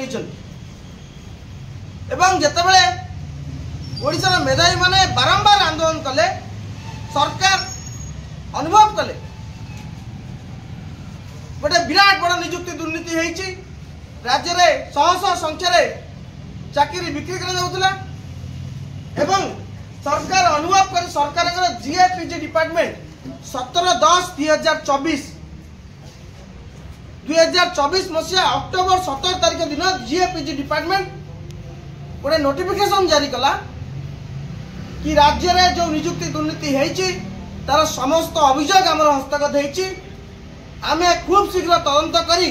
पकई एवं जेतेबेले ओडिशार मेधावी माने बारंबार आंदोलन कले सरकार अनुभव कले गोटे विराट बड़ निजुक्ति दुर्नीति होईची राज्य रे शह शह संख्या चाकरी बिक्री करा एवं सरकार अनुभव कर सरकार जीएपीजी डिपार्टमेंट 17/10/2024 मसीहा अक्टोबर 17 तारीख दिन जीएपीजी डिपार्टमेंट गोटे नोटिफिकेशन जारी कला कि राज्य रे जो निजुक्ति दुर्नीति होईची तार समस्त अभियोग आम हस्तगत होईची आमे खूब शीघ्र तदंत करी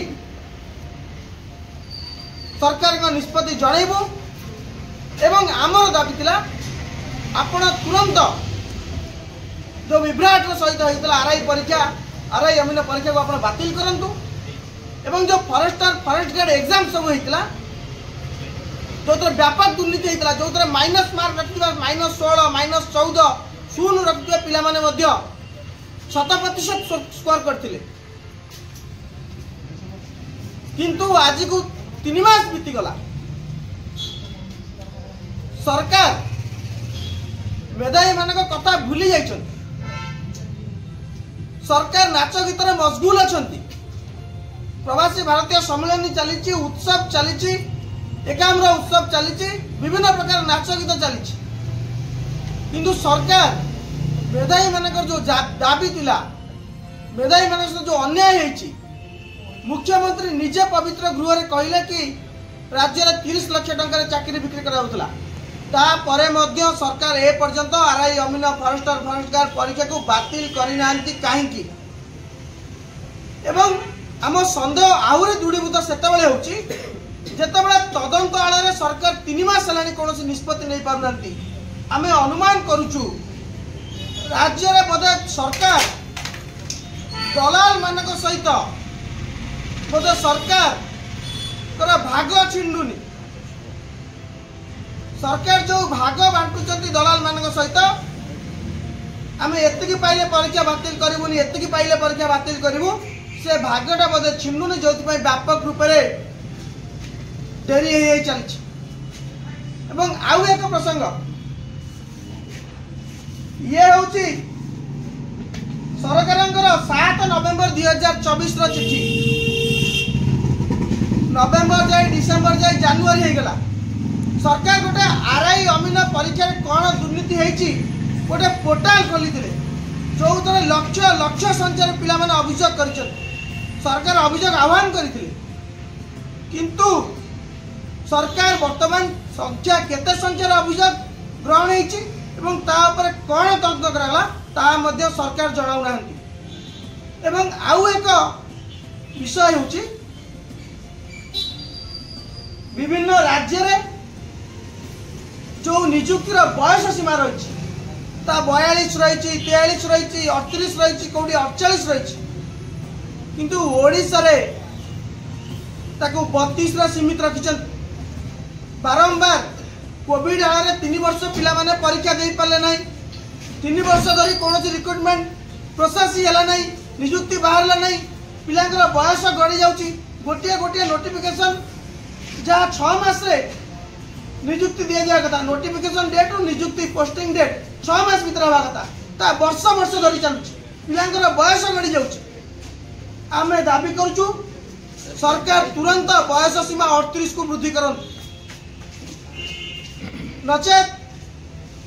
सरकार का निष्पत्ति जणैबू एवं आमर दाबी थिला आपण तुरंत जो विभ्राट सहित होता आरआई परीक्षा आरआई अमीन परीक्षा को आप बातिल करंतु एवं जो फॉरेस्ट गार्ड एग्जाम सब होता जो व्यापक दुर्नीति होता जो माइनस मार्क रखा -16 -14 शून्य रखुवा पिला माने मध्य 100% स्कोर करथिले किंतु आज को 3 मास बीती गला सरकार मेधावी मानक कथा भूली जाइछन सरकार नाच गीतर मशगुल अछंती प्रवासी भारतीय सम्मेलन चली उत्सव चली एकाम्र उत्सव चली विभिन्न प्रकार नाच गीत चली किंतु सरकार मेधावी मानक जो दाबी थिला मेधावी मानक जो अन्याय होईची मुख्यमंत्री निजे पवित्र गृह रे कहले कि राज्य में 30 लाख टंका चाकरी बिक्री कराउतला तापरे मध्य सरकार ए पर्यंत आरआई अमीन फॉरेस्ट गार्ड परीक्षा को बातिल करि नांती काहेकि एवं आम संदेह आहुरी दृढ़ीभूत सेतेबेले होची जेतेबेले तदंत आଳରେ सरकार 3 मास हेलानी कोनोसी निष्पत्ति नै पारुनांती आमे अनुमान करूचु राज्य रे बोधे सरकार दलाल मानक सहित बोधे सरकार कर भाग छिंडुनी सरकार जो भाग बांटुचंती दलाल मानक सहित आमे एतिकी पाइले परीक्षा बातिल करिवुनी एतिकी पाइले परीक्षा बातिल करिवु से भाग्यटा बोधे छिंडुनी जोथि व्यापक रूप से डेरी हो चलछि एवं आउ एक प्रसंग ये होची सरकार 7 नवेम्बर 2024 रो चिठी नवेम्बर जाए डिसेम्बर जाए जनवरी हो गला सरकार गोटे आरआई अमीन परीक्षा कौन दुर्नीति होईची गोटे पोर्टाल खोली जो लक्ष लक्ष संख्यार पिला माने अभियोग कर सरकार अभियोग आह्वान करथिले किंतु सरकार वर्तमान संख्या केते संख्यार अभियोग ग्रहण होईची एवं ता ऊपर कौन तदंत कराला ता मध्य सरकार जणाउ नाहंती एवं आउ एक विषय होची विभिन्न राज्य रे जो निजुक्तिर बयस सीमा रही 42 रही 43 रही 38 रही कौटी 48 रही किंतु ओडिशा रे ताको 32 रे सीमित रखिछन बारंबार कोविड आले 3 वर्ष पिला माने परीक्षा दे पाले नहीं 3 वर्ष धरी कोनोसी रिक्रूटमेंट प्रोसेस ही हला नहीं निजुक्ति बाहरला नहीं पिलांकर बयस गड़ी जाउची गोटिया गोटिया नोटिफिकेशन जहाँ 6 मास रे निजुक्ति दिया जाए कथा नोटिफिकेशन डेट और निजुक्ति पोस्टिंग डेट 6 मास भीतर हवा कथा ता वर्ष वर्ष धरी चलुची पिलांकर बयस गड़ी जाउची आमे दाबी करछु सरकार तुरंत बयस सीमा 38 को वृद्धि करन नचेत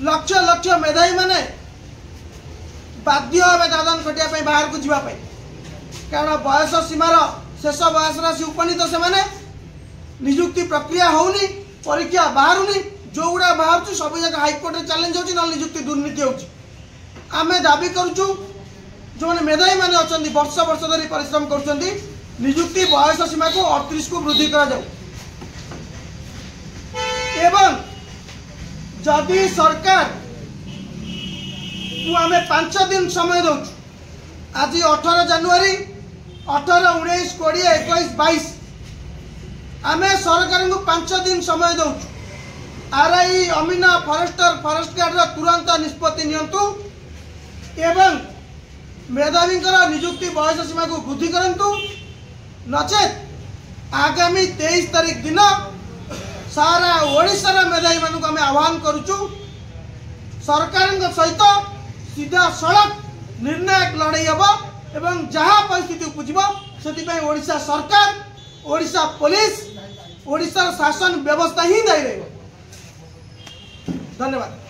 लक्ष लक्ष मेधावी माने बाध्य हे दादन खटिया बाहर को जीवा कारण बयस सीमार शेष बयस राशि उपनीत से माने निजुक्ति प्रक्रिया होनी परीक्षा बाहरुनी जो गुड़ा बाहर सब जगह हाईकोर्ट में चैलेंज होची न निजुक्ति दुर्नीति होची आमे दाबी करूछु जो मेधावी माने अछंती वर्ष वर्ष धरी परिश्रम करूछंती निजुक्ति बयस सीमा को 38 को वृद्धि करा जाऊ एवं जदि सरकार को आमे 5 दिन समय दउ आज 18 जनवरी 18 19 20 21 22 आमे सरकार को 5 दिन समय दउ आरआई अमीन फॉरेस्ट गार्ड तुरंत निष्पत्ति नियंतु एवं मेधावी निजुक्ति बयस सीमा को वृद्धि करंतु नचेत आगामी 23 तारीख दिन सारा ओडिशार मेधावी मानक आम आह्वान करुचु सरकार सहित सीधा सड़क निर्णायक लड़ाई हम एवं जहाँ परिस्थिति उपजिब से ओडिशा सरकार ओडिशा पुलिस ओडिशा शासन व्यवस्था ही दायी रही। धन्यवाद।